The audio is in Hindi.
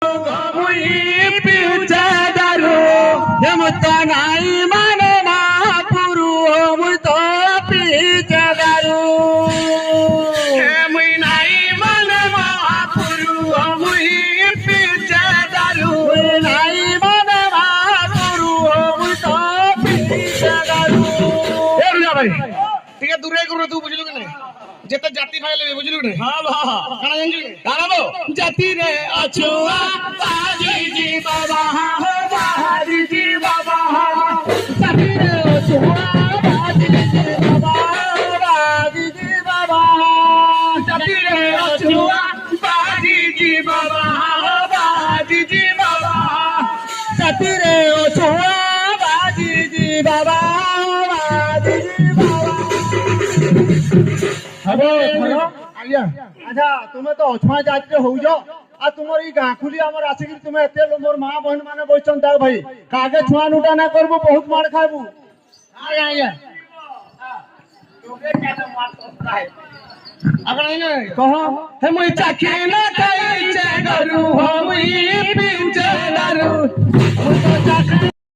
मुई पिउचे दारू हम तो नाई माने महापुरु मुई तो पिउचे दारू मुई नाई माने महापुरु मुई पिउचे दारू नाई माने महापुरु मुई तो पिउचे दारू ए रुजा भाई ठीक है दूरे करू तू बुझलु कि नहीं जेते जाति भाई ले बुझलु कि नहीं हां हां काना जानजु काना बो जाति रे अछुआ बाजी जी बाबा हो बाजी जी बाबा जाति रे अछुआ बाजी जी बाबा बाजी जी बाबा जाति रे अछुआ बाजी जी बाबा बाजी जी बाबा जाति रे अछुआ बाजी जी बाबा बाजी जी बाबा हेलो हेलो आज्ञा अच्छा तुमे तो अछमा जाति हो जो आ तुमर ई गाखुली हमर आसिक तुमे एते मोर मां बहन माने बइछन ता भाई कागे छुआ नुटा ना करबो बहुत मार खाबू आज्ञा आज्ञा तोके केना मार तोता है अगर नहीं कहो हे मुई चाखे ना खाई चे गरु हम ई पिंचे दारू मुई तो चाखे